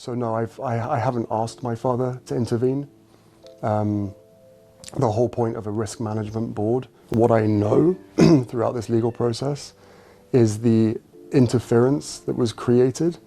So no, I haven't asked my father to intervene. The whole point of a risk management board, what I know throughout this legal process, is the interference that was created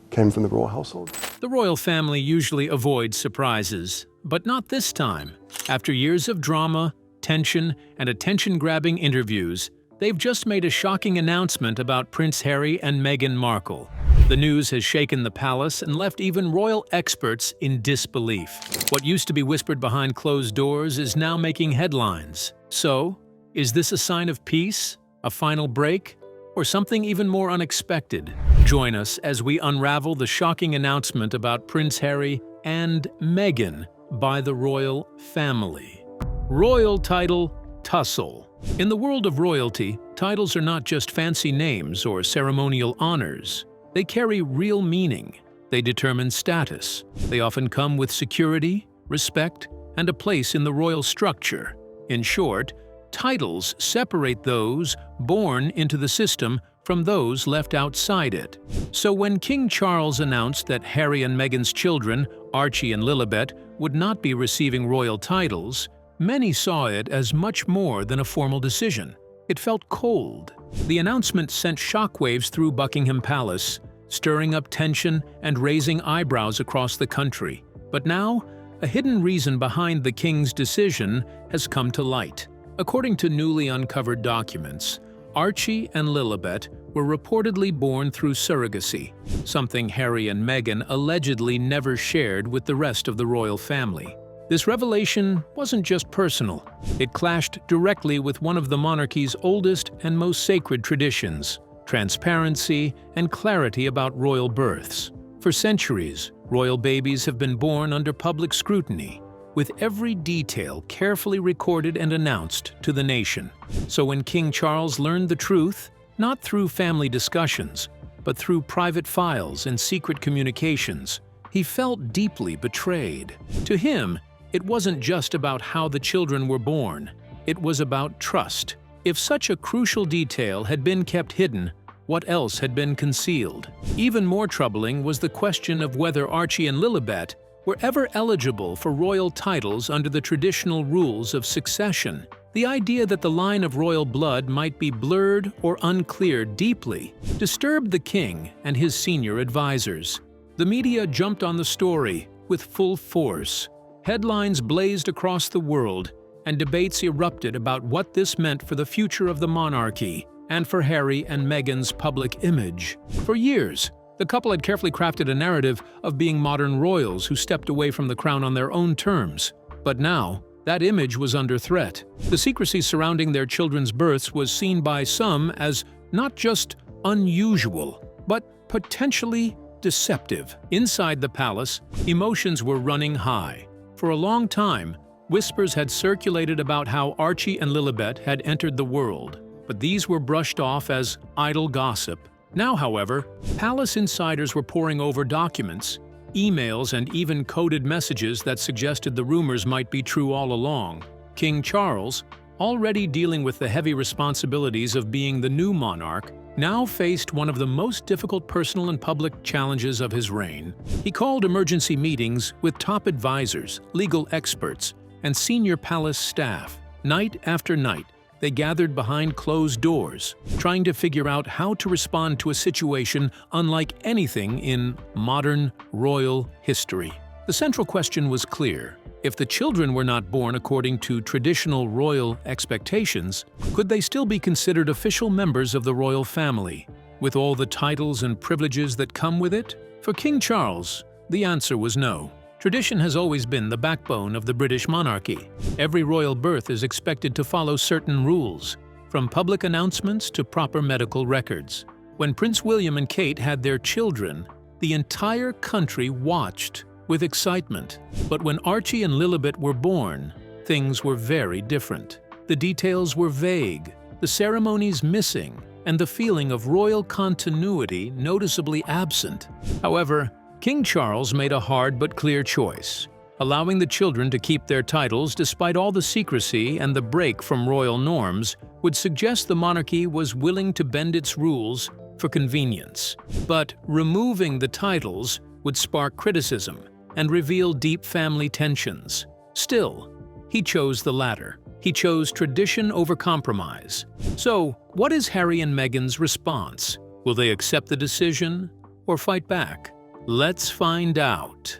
came from the royal household. The royal family usually avoids surprises, but not this time. After years of drama, tension, and attention-grabbing interviews, they've just made a shocking announcement about Prince Harry and Meghan Markle. The news has shaken the palace and left even royal experts in disbelief. What used to be whispered behind closed doors is now making headlines. So, is this a sign of peace, a final break, or something even more unexpected? Join us as we unravel the shocking announcement about Prince Harry and Meghan by the royal family. Royal title tussle. In the world of royalty, titles are not just fancy names or ceremonial honors. They carry real meaning. They determine status. They often come with security, respect, and a place in the royal structure. In short, titles separate those born into the system from those left outside it. So when King Charles announced that Harry and Meghan's children, Archie and Lilibet, would not be receiving royal titles, many saw it as much more than a formal decision. It felt cold. The announcement sent shockwaves through Buckingham Palace, stirring up tension and raising eyebrows across the country. But now, a hidden reason behind the king's decision has come to light. According to newly uncovered documents, Archie and Lilibet were reportedly born through surrogacy, something Harry and Meghan allegedly never shared with the rest of the royal family. This revelation wasn't just personal. It clashed directly with one of the monarchy's oldest and most sacred traditions: transparency and clarity about royal births. For centuries, royal babies have been born under public scrutiny, with every detail carefully recorded and announced to the nation. So when King Charles learned the truth, not through family discussions, but through private files and secret communications, he felt deeply betrayed. To him, it wasn't just about how the children were born. It was about trust. If such a crucial detail had been kept hidden, what else had been concealed? Even more troubling was the question of whether Archie and Lilibet were ever eligible for royal titles under the traditional rules of succession. The idea that the line of royal blood might be blurred or unclear deeply disturbed the king and his senior advisors. The media jumped on the story with full force. Headlines blazed across the world, and debates erupted about what this meant for the future of the monarchy and for Harry and Meghan's public image. For years, the couple had carefully crafted a narrative of being modern royals who stepped away from the crown on their own terms. But now, that image was under threat. The secrecy surrounding their children's births was seen by some as not just unusual, but potentially deceptive. Inside the palace, emotions were running high. For a long time, whispers had circulated about how Archie and Lilibet had entered the world, but these were brushed off as idle gossip. Now, however, palace insiders were poring over documents, emails, and even coded messages that suggested the rumors might be true all along. King Charles, already dealing with the heavy responsibilities of being the new monarch, now faced one of the most difficult personal and public challenges of his reign. He called emergency meetings with top advisors, legal experts, and senior palace staff. Night after night, they gathered behind closed doors, trying to figure out how to respond to a situation unlike anything in modern royal history. The central question was clear. If the children were not born according to traditional royal expectations, could they still be considered official members of the royal family, with all the titles and privileges that come with it? For King Charles, the answer was no. Tradition has always been the backbone of the British monarchy. Every royal birth is expected to follow certain rules, from public announcements to proper medical records. When Prince William and Kate had their children, the entire country watched with excitement. But when Archie and Lilibet were born, things were very different. The details were vague, the ceremonies missing, and the feeling of royal continuity noticeably absent. However, King Charles made a hard but clear choice, allowing the children to keep their titles despite all the secrecy, and the break from royal norms would suggest the monarchy was willing to bend its rules for convenience. But removing the titles would spark criticism and reveal deep family tensions. Still, he chose the latter. He chose tradition over compromise. So, what is Harry and Meghan's response? Will they accept the decision or fight back? Let's find out.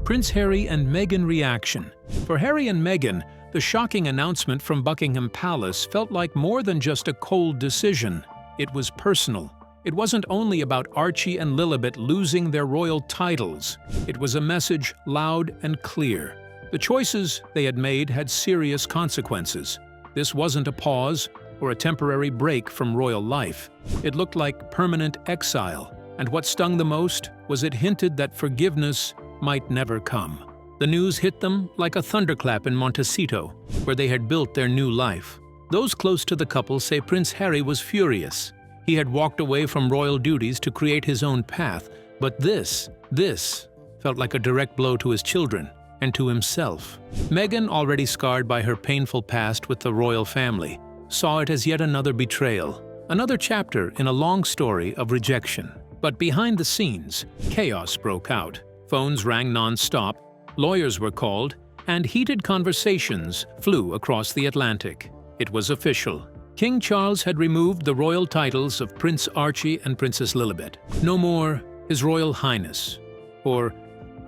Prince Harry and Meghan reaction. For Harry and Meghan, the shocking announcement from Buckingham Palace felt like more than just a cold decision. It was personal. It wasn't only about Archie and Lilibet losing their royal titles. It was a message loud and clear. The choices they had made had serious consequences. This wasn't a pause or a temporary break from royal life. It looked like permanent exile, and what stung the most was it hinted that forgiveness might never come. The news hit them like a thunderclap in Montecito, where they had built their new life. Those close to the couple say Prince Harry was furious. He had walked away from royal duties to create his own path, but this felt like a direct blow to his children and to himself. Meghan, already scarred by her painful past with the royal family, saw it as yet another betrayal, another chapter in a long story of rejection. But behind the scenes, chaos broke out. Phones rang non-stop, lawyers were called, and heated conversations flew across the Atlantic. It was official. King Charles had removed the royal titles of Prince Archie and Princess Lilibet. No more His Royal Highness or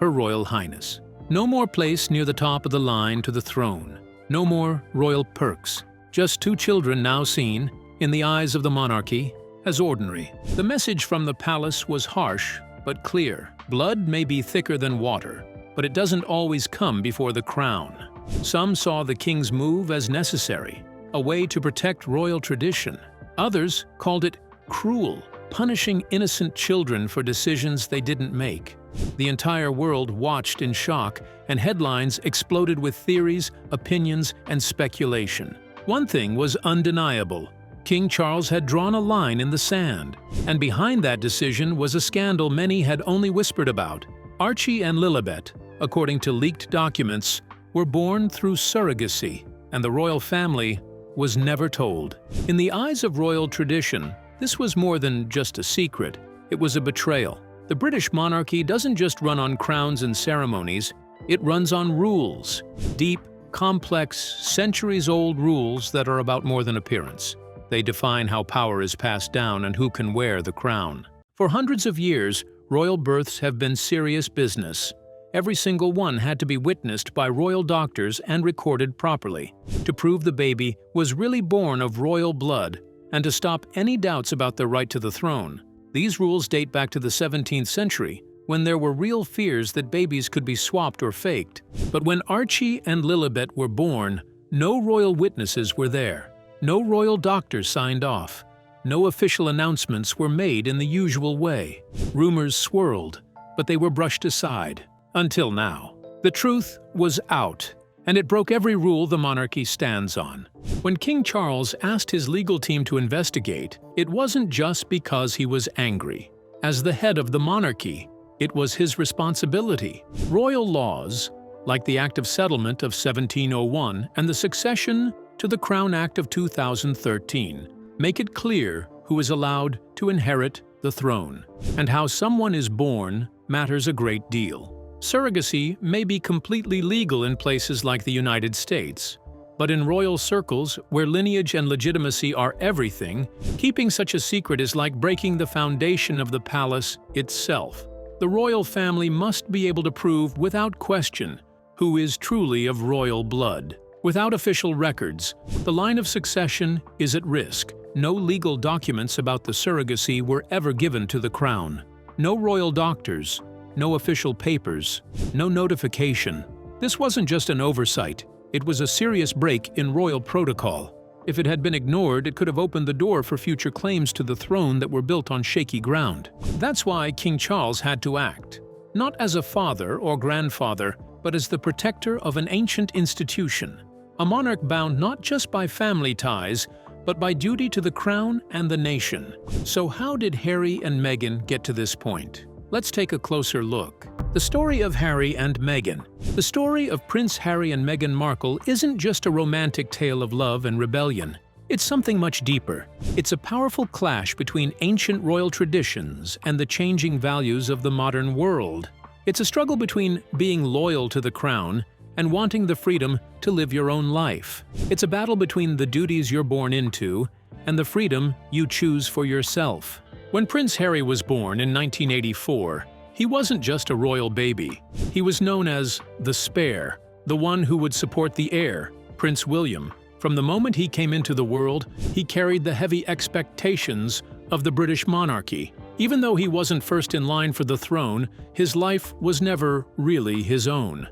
Her Royal Highness. No more place near the top of the line to the throne. No more royal perks. Just two children now seen, in the eyes of the monarchy, as ordinary. The message from the palace was harsh but clear. Blood may be thicker than water, but it doesn't always come before the crown. Some saw the king's move as necessary, a way to protect royal tradition. Others called it cruel, punishing innocent children for decisions they didn't make. The entire world watched in shock, and headlines exploded with theories, opinions, and speculation. One thing was undeniable. King Charles had drawn a line in the sand, and behind that decision was a scandal many had only whispered about. Archie and Lilibet, according to leaked documents, were born through surrogacy, and the royal family was never told. In the eyes of royal tradition, this was more than just a secret. It was a betrayal. The British monarchy doesn't just run on crowns and ceremonies, it runs on rules. Deep, complex, centuries-old rules that are about more than appearance. They define how power is passed down and who can wear the crown. For hundreds of years, royal births have been serious business. Every single one had to be witnessed by royal doctors and recorded properly, to prove the baby was really born of royal blood and to stop any doubts about their right to the throne. These rules date back to the 17th century, when there were real fears that babies could be swapped or faked. But when Archie and Lilibet were born, no royal witnesses were there. No royal doctors signed off. No official announcements were made in the usual way. Rumors swirled, but they were brushed aside. Until now. The truth was out, and it broke every rule the monarchy stands on. When King Charles asked his legal team to investigate, it wasn't just because he was angry. As the head of the monarchy, it was his responsibility. Royal laws, like the Act of Settlement of 1701 and the succession to the Crown Act of 2013, make it clear who is allowed to inherit the throne, and how someone is born matters a great deal. Surrogacy may be completely legal in places like the United States, but in royal circles, where lineage and legitimacy are everything, keeping such a secret is like breaking the foundation of the palace itself. The royal family must be able to prove without question who is truly of royal blood. Without official records, the line of succession is at risk. No legal documents about the surrogacy were ever given to the crown. No royal doctors. No official papers, no notification. This wasn't just an oversight, it was a serious break in royal protocol. If it had been ignored, it could have opened the door for future claims to the throne that were built on shaky ground. That's why King Charles had to act, not as a father or grandfather, but as the protector of an ancient institution, a monarch bound not just by family ties, but by duty to the crown and the nation. So how did Harry and Meghan get to this point? Let's take a closer look. The story of Harry and Meghan. The story of Prince Harry and Meghan Markle isn't just a romantic tale of love and rebellion. It's something much deeper. It's a powerful clash between ancient royal traditions and the changing values of the modern world. It's a struggle between being loyal to the crown and wanting the freedom to live your own life. It's a battle between the duties you're born into and the freedom you choose for yourself. When Prince Harry was born in 1984, he wasn't just a royal baby. He was known as the spare, the one who would support the heir, Prince William. From the moment he came into the world, he carried the heavy expectations of the British monarchy. Even though he wasn't first in line for the throne, his life was never really his own.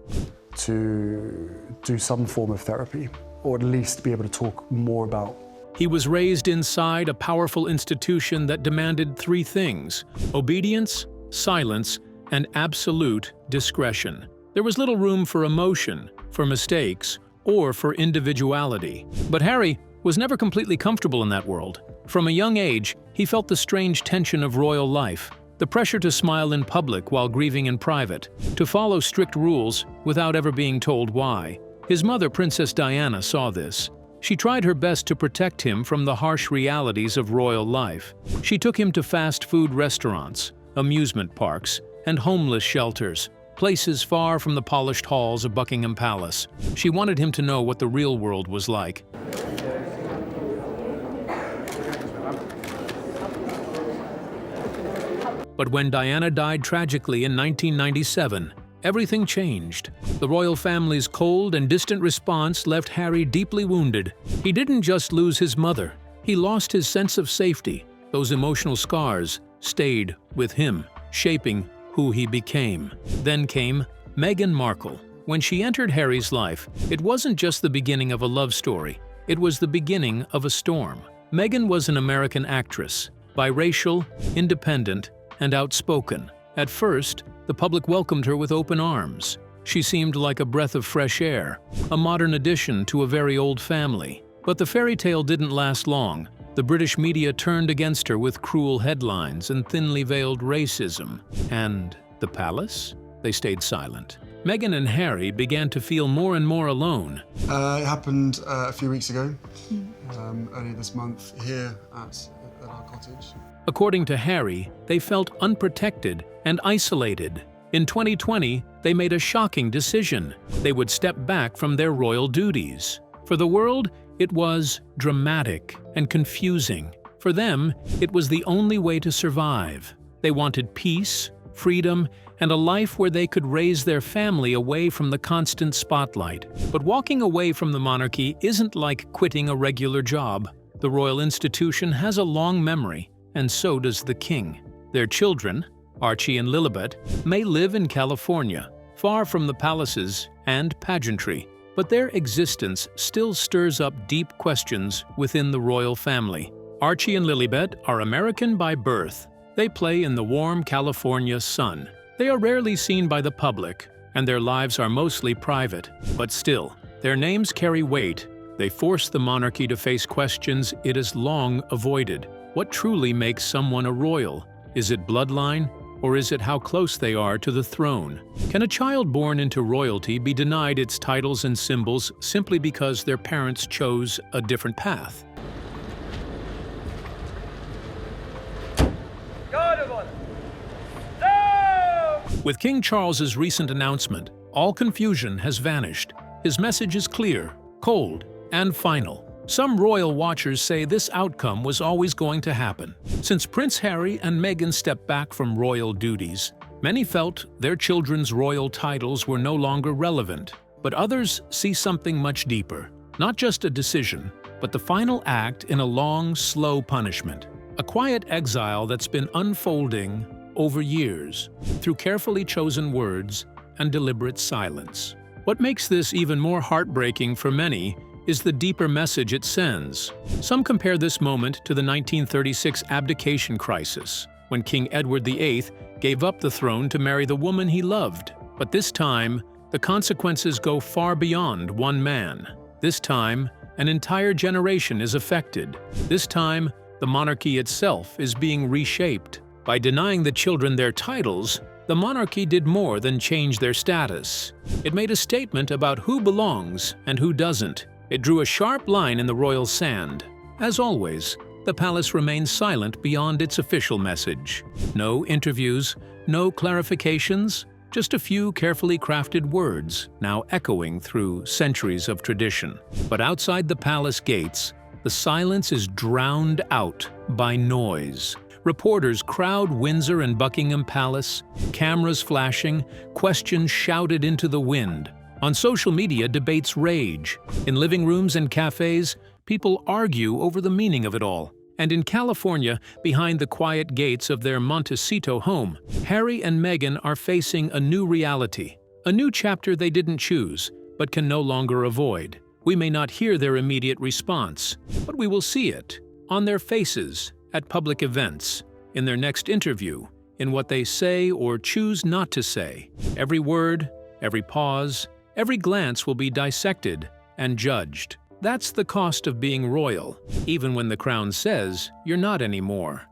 To do some form of therapy, or at least be able to talk more about. He was raised inside a powerful institution that demanded three things: obedience, silence, and absolute discretion. There was little room for emotion, for mistakes, or for individuality. But Harry was never completely comfortable in that world. From a young age, he felt the strange tension of royal life, the pressure to smile in public while grieving in private, to follow strict rules without ever being told why. His mother, Princess Diana, saw this. She tried her best to protect him from the harsh realities of royal life. She took him to fast food restaurants, amusement parks, and homeless shelters, places far from the polished halls of Buckingham Palace. She wanted him to know what the real world was like. But when Diana died tragically in 1997, everything changed. The royal family's cold and distant response left Harry deeply wounded. He didn't just lose his mother, he lost his sense of safety. Those emotional scars stayed with him, shaping who he became. Then came Meghan Markle. When she entered Harry's life, it wasn't just the beginning of a love story, it was the beginning of a storm. Meghan was an American actress, biracial, independent, and outspoken. At first, the public welcomed her with open arms. She seemed like a breath of fresh air, a modern addition to a very old family. But the fairy tale didn't last long. The British media turned against her with cruel headlines and thinly veiled racism. And the palace? They stayed silent. Meghan and Harry began to feel more and more alone. It happened a few weeks ago, earlier this month, here at our cottage. According to Harry, they felt unprotected and isolated. In 2020, they made a shocking decision. They would step back from their royal duties. For the world, it was dramatic and confusing. For them, it was the only way to survive. They wanted peace, freedom, and a life where they could raise their family away from the constant spotlight. But walking away from the monarchy isn't like quitting a regular job. The royal institution has a long memory, and so does the king. Their children, Archie and Lilibet, may live in California, far from the palaces and pageantry, but their existence still stirs up deep questions within the royal family. Archie and Lilibet are American by birth. They play in the warm California sun. They are rarely seen by the public, and their lives are mostly private. But still, their names carry weight. They force the monarchy to face questions it has long avoided. What truly makes someone a royal? Is it bloodline, or is it how close they are to the throne? Can a child born into royalty be denied its titles and symbols simply because their parents chose a different path? With King Charles's recent announcement, all confusion has vanished. His message is clear, cold, and final. Some royal watchers say this outcome was always going to happen. Since Prince Harry and Meghan stepped back from royal duties, many felt their children's royal titles were no longer relevant. But others see something much deeper. Not just a decision, but the final act in a long, slow punishment. A quiet exile that's been unfolding over years, through carefully chosen words and deliberate silence. What makes this even more heartbreaking for many is the deeper message it sends. Some compare this moment to the 1936 abdication crisis, when King Edward VIII gave up the throne to marry the woman he loved. But this time, the consequences go far beyond one man. This time, an entire generation is affected. This time, the monarchy itself is being reshaped. By denying the children their titles, the monarchy did more than change their status. It made a statement about who belongs and who doesn't. It drew a sharp line in the royal sand. As always, the palace remains silent beyond its official message. No interviews, no clarifications, Just a few carefully crafted words, now echoing through centuries of tradition. But outside the palace gates, the silence is drowned out by noise. Reporters crowd Windsor and Buckingham Palace, cameras flashing, questions shouted into the wind. On social media, debates rage. In living rooms and cafes, people argue over the meaning of it all. And in California, behind the quiet gates of their Montecito home, Harry and Meghan are facing a new reality, a new chapter they didn't choose, but can no longer avoid. We may not hear their immediate response, but we will see it on their faces, at public events, in their next interview, in what they say or choose not to say. Every word, every pause, every glance will be dissected and judged. That's the cost of being royal, even when the crown says you're not anymore.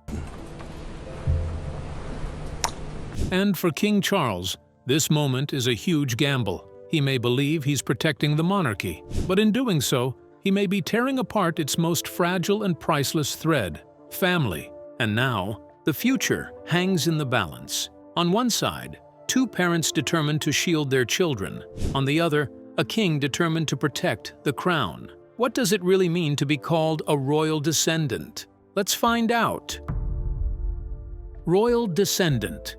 And for King Charles, this moment is a huge gamble. He may believe he's protecting the monarchy, but in doing so, he may be tearing apart its most fragile and priceless thread, family. And now, the future hangs in the balance. On one side, two parents determined to shield their children. On the other, a king determined to protect the crown. What does it really mean to be called a royal descendant? Let's find out. Royal descendant.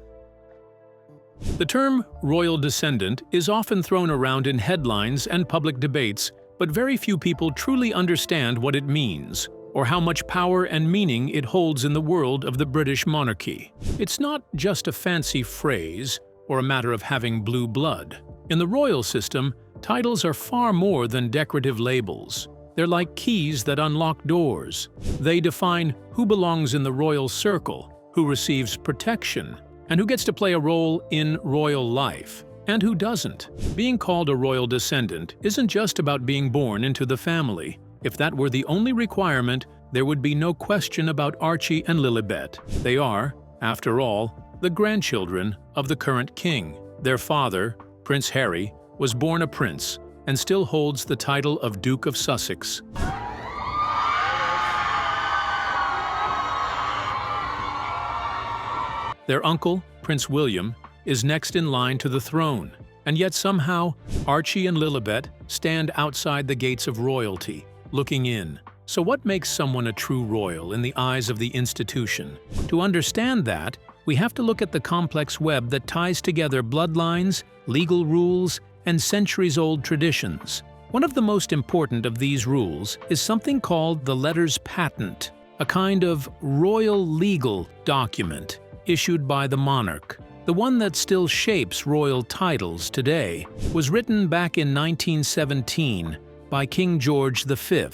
The term royal descendant is often thrown around in headlines and public debates, but very few people truly understand what it means, or how much power and meaning it holds in the world of the British monarchy. It's not just a fancy phrase or a matter of having blue blood. In the royal system, titles are far more than decorative labels. They're like keys that unlock doors. They define who belongs in the royal circle, who receives protection, and who gets to play a role in royal life, and who doesn't. Being called a royal descendant isn't just about being born into the family. If that were the only requirement, there would be no question about Archie and Lilibet. They are, after all, the grandchildren of the current king. Their father, Prince Harry, was born a prince and still holds the title of Duke of Sussex. Their uncle, Prince William, is next in line to the throne, and yet somehow Archie and Lilibet stand outside the gates of royalty, looking in. So what makes someone a true royal in the eyes of the institution? To understand that, we have to look at the complex web that ties together bloodlines, legal rules, and centuries-old traditions. One of the most important of these rules is something called the letters patent, a kind of royal legal document issued by the monarch. The one that still shapes royal titles today was written back in 1917 by King George V.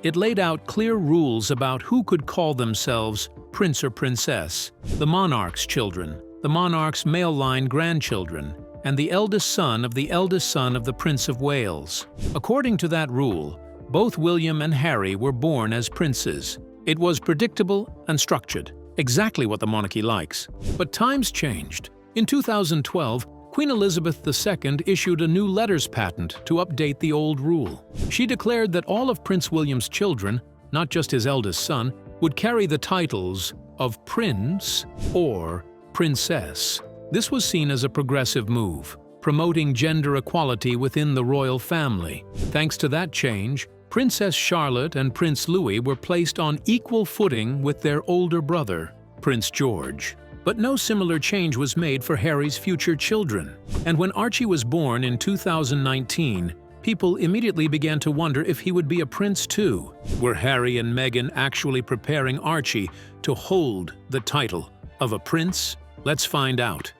It laid out clear rules about who could call themselves prince or princess, the monarch's children, the monarch's male line grandchildren, and the eldest son of the Prince of Wales. According to that rule, both William and Harry were born as princes. It was predictable and structured, exactly what the monarchy likes. But times changed. In 2012, Queen Elizabeth II issued a new letters patent to update the old rule. She declared that all of Prince William's children, not just his eldest son, would carry the titles of prince or princess. This was seen as a progressive move, promoting gender equality within the royal family. Thanks to that change, Princess Charlotte and Prince Louis were placed on equal footing with their older brother, Prince George. But no similar change was made for Harry's future children. And when Archie was born in 2019, people immediately began to wonder if he would be a prince too. Were Harry and Meghan actually preparing Archie to hold the title of a prince? Let's find out.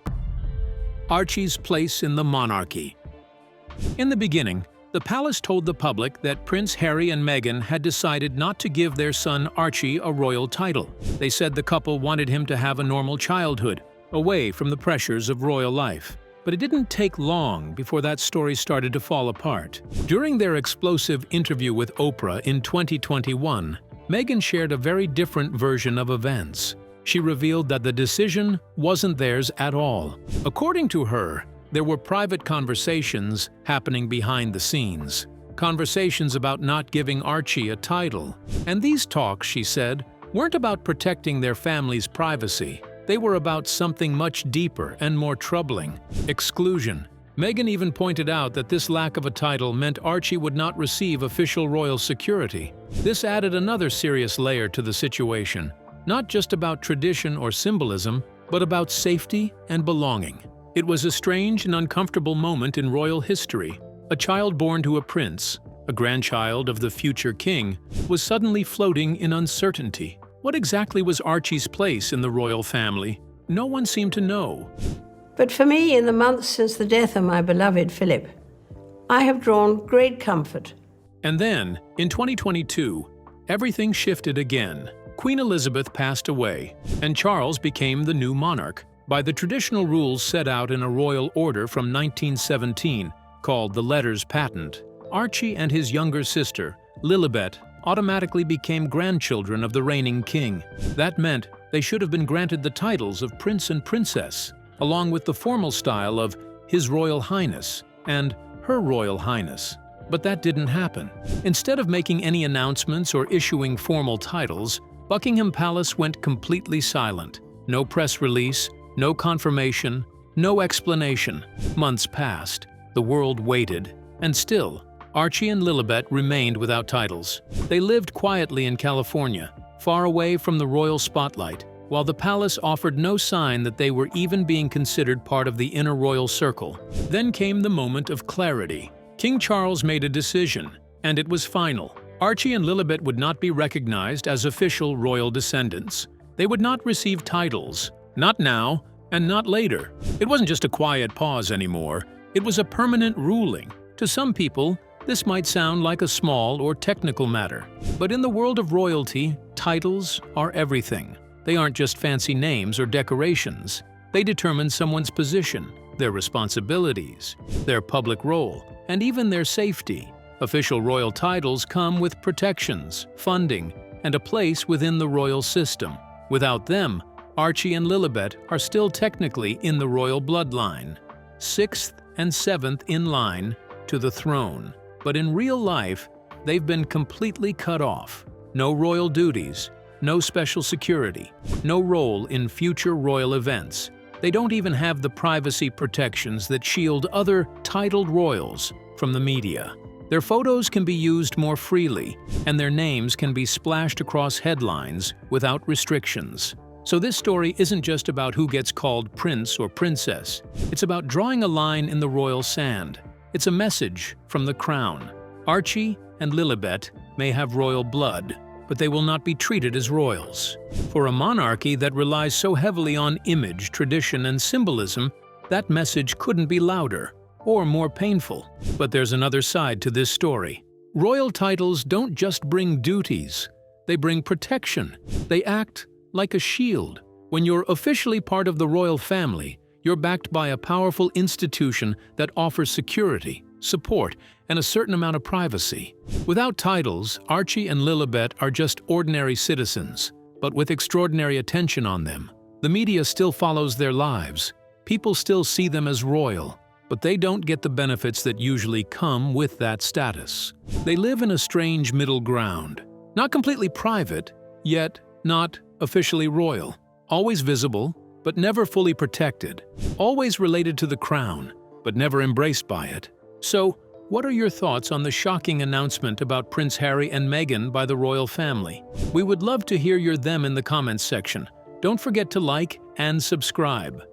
Archie's place in the monarchy. In the beginning, the palace told the public that Prince Harry and Meghan had decided not to give their son Archie a royal title. They said the couple wanted him to have a normal childhood, away from the pressures of royal life. But it didn't take long before that story started to fall apart. During their explosive interview with Oprah in 2021, Meghan shared a very different version of events. She revealed that the decision wasn't theirs at all. According to her, there were private conversations happening behind the scenes. Conversations about not giving Archie a title. And these talks, she said, weren't about protecting their family's privacy. They were about something much deeper and more troubling: exclusion. Meghan even pointed out that this lack of a title meant Archie would not receive official royal security. This added another serious layer to the situation, not just about tradition or symbolism, but about safety and belonging. It was a strange and uncomfortable moment in royal history. A child born to a prince, a grandchild of the future king, was suddenly floating in uncertainty. What exactly was Archie's place in the royal family? No one seemed to know. But for me, in the months since the death of my beloved Philip, I have drawn great comfort. And then, in 2022, everything shifted again. Queen Elizabeth passed away, and Charles became the new monarch by the traditional rules set out in a royal order from 1917 called the Letters Patent. Archie and his younger sister, Lilibet, automatically became grandchildren of the reigning king. That meant they should have been granted the titles of Prince and Princess, along with the formal style of His Royal Highness and Her Royal Highness. But that didn't happen. Instead of making any announcements or issuing formal titles, Buckingham Palace went completely silent. No press release, no confirmation, no explanation. Months passed. The world waited. And still, Archie and Lilibet remained without titles. They lived quietly in California, far away from the royal spotlight, while the palace offered no sign that they were even being considered part of the inner royal circle. Then came the moment of clarity. King Charles made a decision, and it was final. Archie and Lilibet would not be recognized as official royal descendants. They would not receive titles, not now and not later. It wasn't just a quiet pause anymore, it was a permanent ruling. To some people, this might sound like a small or technical matter, but in the world of royalty, titles are everything. They aren't just fancy names or decorations. They determine someone's position, their responsibilities, their public role, and even their safety. Official royal titles come with protections, funding, and a place within the royal system. Without them, Archie and Lilibet are still technically in the royal bloodline, 6th and 7th in line to the throne. But in real life, they've been completely cut off. No royal duties, no special security, no role in future royal events. They don't even have the privacy protections that shield other titled royals from the media. Their photos can be used more freely, and their names can be splashed across headlines without restrictions. So this story isn't just about who gets called prince or princess. It's about drawing a line in the royal sand. It's a message from the crown. Archie and Lilibet may have royal blood, but they will not be treated as royals. For a monarchy that relies so heavily on image, tradition, and symbolism, that message couldn't be louder or more painful. But there's another side to this story. Royal titles don't just bring duties, they bring protection. They act like a shield. When you're officially part of the royal family, you're backed by a powerful institution that offers security, support, and a certain amount of privacy. Without titles, Archie and Lilibet are just ordinary citizens, but with extraordinary attention on them. The media still follows their lives. People still see them as royal, but they don't get the benefits that usually come with that status. They live in a strange middle ground. Not completely private, yet not officially royal. Always visible, but never fully protected. Always related to the crown, but never embraced by it. So, what are your thoughts on the shocking announcement about Prince Harry and Meghan by the royal family? We would love to hear your them in the comments section. Don't forget to like and subscribe.